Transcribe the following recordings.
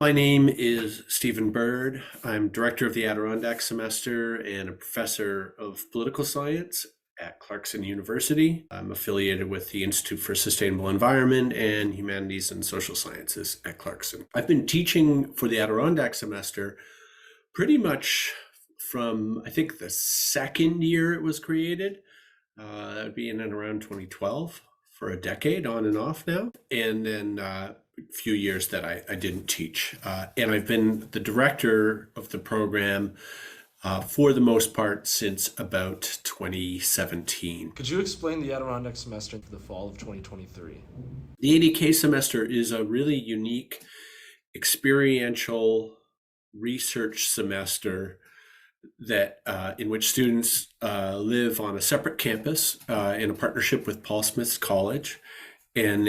My name is Stephen Bird. I'm director of the Adirondack Semester and a professor of political science at Clarkson University. I'm affiliated with the Institute for Sustainable Environment and Humanities and Social Sciences at Clarkson. I've been teaching for the Adirondack Semester pretty much from, I think, the second year it was created. That would be in and around 2012 for a decade on and off now. And then few years that I didn't teach. And I've been the director of the program for the most part since about 2017. Could you explain the Adirondack semester for the fall of 2023? The ADK semester is a really unique experiential research semester that in which students live on a separate campus in a partnership with Paul Smith's College, and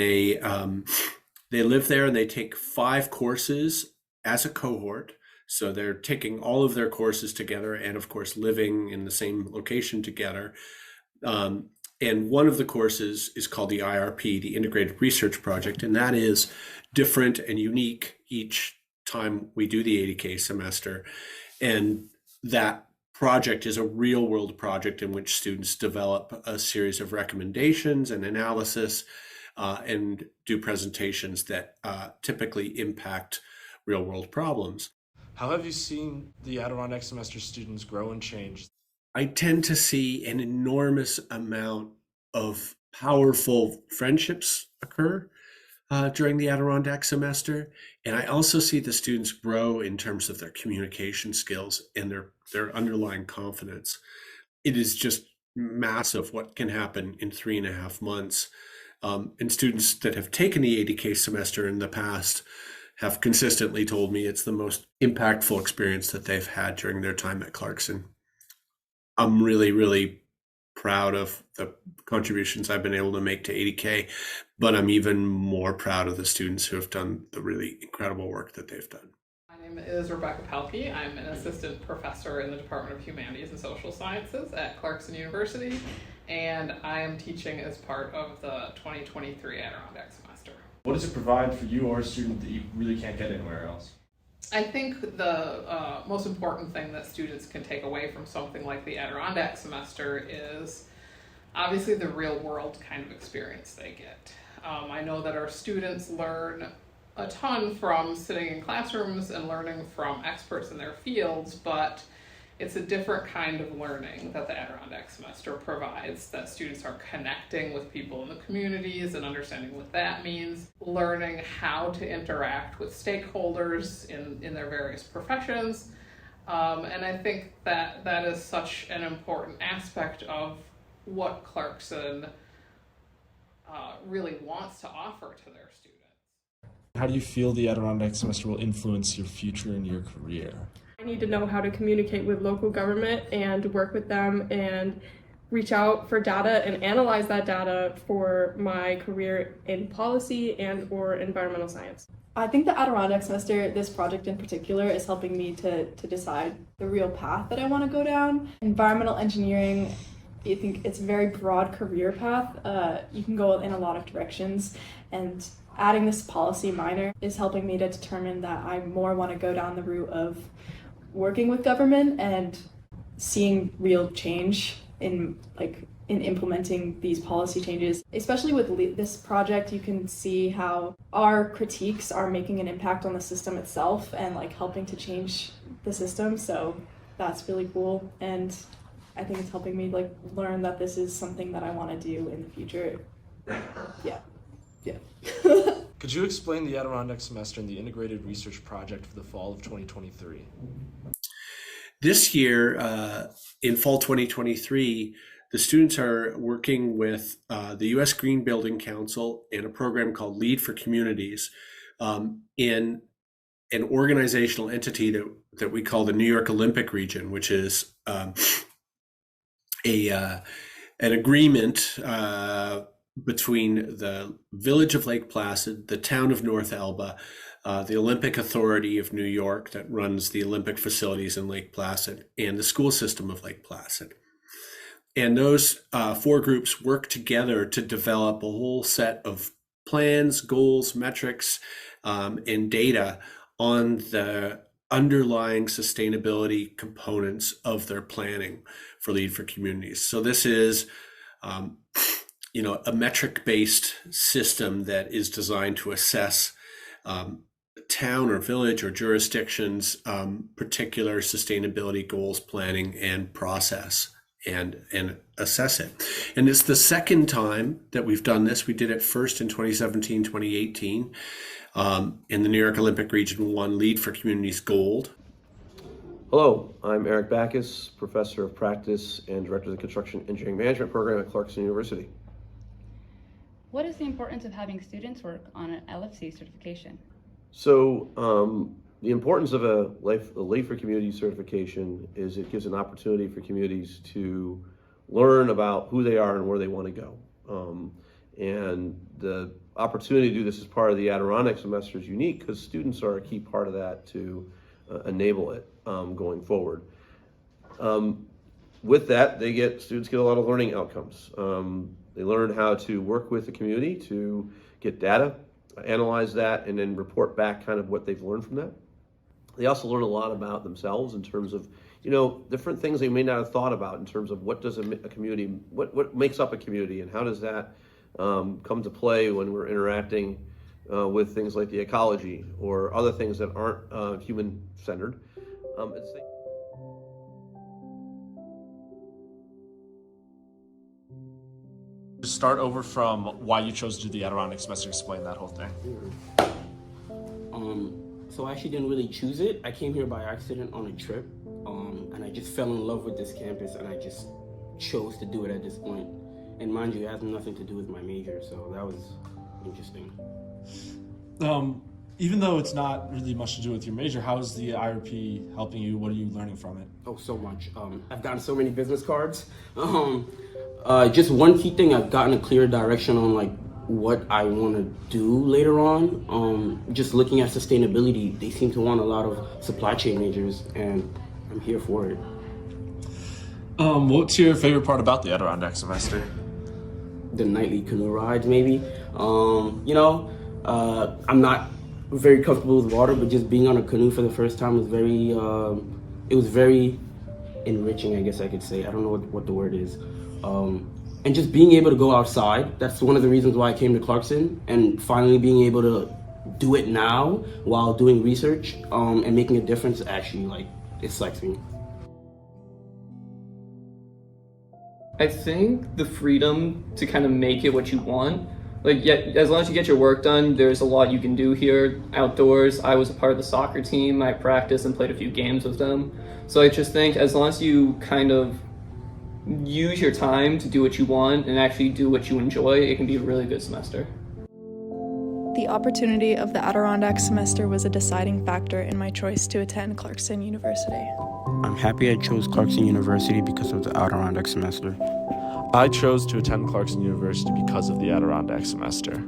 they live there and they take 5 courses as a cohort. So they're taking all of their courses together and, of course, living in the same location together. And one of the courses is called the IRP, the Integrated Research Project, and that is different and unique each time we do the ADK semester. And that project is a real world project in which students develop a series of recommendations and analysis and do presentations that typically impact real world problems. How have you seen the Adirondack semester students grow and change? I tend to see an enormous amount of powerful friendships occur during the Adirondack semester. And I also see the students grow in terms of their communication skills and their underlying confidence. It is just massive what can happen in 3.5 months. And students that have taken the ADK semester in the past have consistently told me it's the most impactful experience that they've had during their time at Clarkson. I'm really, really proud of the contributions I've been able to make to ADK, but I'm even more proud of the students who have done the really incredible work that they've done. My name is Rebecca Pelkey. I'm an assistant professor in the Department of Humanities and Social Sciences at Clarkson University, and I am teaching as part of the 2023 Adirondack semester. What does it provide for you or a student that you really can't get anywhere else? I think the most important thing that students can take away from something like the Adirondack semester is obviously the real world kind of experience they get. I know that our students learn a ton from sitting in classrooms and learning from experts in their fields, but it's a different kind of learning that the Adirondack semester provides, that students are connecting with people in the communities and understanding what that means, learning how to interact with stakeholders in their various professions. And I think that that is such an important aspect of what Clarkson really wants to offer to their students. How do you feel the Adirondack semester will influence your future and your career? I need to know how to communicate with local government and work with them and reach out for data and analyze that data for my career in policy and or environmental science. I think the Adirondack semester, this project in particular, is helping me to decide the real path that I want to go down. Environmental engineering, I think it's a very broad career path. You can go in a lot of directions, and adding this policy minor is helping me to determine that I more want to go down the route of working with government and seeing real change in implementing these policy changes. Especially with this project, you can see how our critiques are making an impact on the system itself and helping to change the system. So that's really cool, and I think it's helping me learn that this is something that I want to do in the future. Yeah. Could you explain the Adirondack semester and the Integrated Research Project for the fall of 2023? This year, in fall 2023, the students are working with the U.S. Green Building Council in a program called Lead for Communities in an organizational entity that we call the New York Olympic Region, which is an agreement between the village of Lake Placid, the town of North Elba, the Olympic Authority of New York that runs the Olympic facilities in Lake Placid, and the school system of Lake Placid. And those 4 groups work together to develop a whole set of plans, goals, metrics, and data on the underlying sustainability components of their planning for Lead for Communities. So this is a metric-based system that is designed to assess town or village or jurisdiction's particular sustainability goals, planning, and process, and assess it. And it's the second time that we've done this. We did it first in 2017, 2018, in the New York Olympic Region 1 Lead for Communities Gold. Hello, I'm Eric Backus, Professor of Practice and Director of the Construction Engineering Management Program at Clarkson University. What is the importance of having students work on an LFC certification? So the importance of a Lead for Community certification is it gives an opportunity for communities to learn about who they are and where they want to go. And the opportunity to do this as part of the Adirondack Semester is unique because students are a key part of that to enable it going forward. With that, students get a lot of learning outcomes. They learn how to work with the community to get data, analyze that, and then report back kind of what they've learned from that. They also learn a lot about themselves in terms of, different things they may not have thought about in terms of what does a community, what makes up a community, and how does that come to play when we're interacting with things like the ecology or other things that aren't human-centered. Just start over from why you chose to do the Adirondack semester. Explain that whole thing. So I actually didn't really choose it. I came here by accident on a trip, and I just fell in love with this campus, and I just chose to do it at this point. And mind you, it has nothing to do with my major, so that was interesting. Even though it's not really much to do with your major, how is the IRP helping you? What are you learning from it? Oh, so much. I've gotten so many business cards. Just one key thing, I've gotten a clear direction on what I want to do later on. Just looking at sustainability, they seem to want a lot of supply chain majors, and I'm here for it. What's your favorite part about the Adirondack semester? The nightly canoe rides, maybe. I'm not very comfortable with water, but just being on a canoe for the first time was very enriching, I guess I could say. I don't know what the word is. And just being able to go outside, that's one of the reasons why I came to Clarkson, and finally being able to do it now while doing research and making a difference, actually, it excites me. I think the freedom to kind of make it what you want. As long as you get your work done, there's a lot you can do here outdoors. I was a part of the soccer team. I practiced and played a few games with them. So I just think as long as you kind of use your time to do what you want and actually do what you enjoy, it can be a really good semester. The opportunity of the Adirondack semester was a deciding factor in my choice to attend Clarkson University. I'm happy I chose Clarkson University because of the Adirondack semester. I chose to attend Clarkson University because of the Adirondack semester.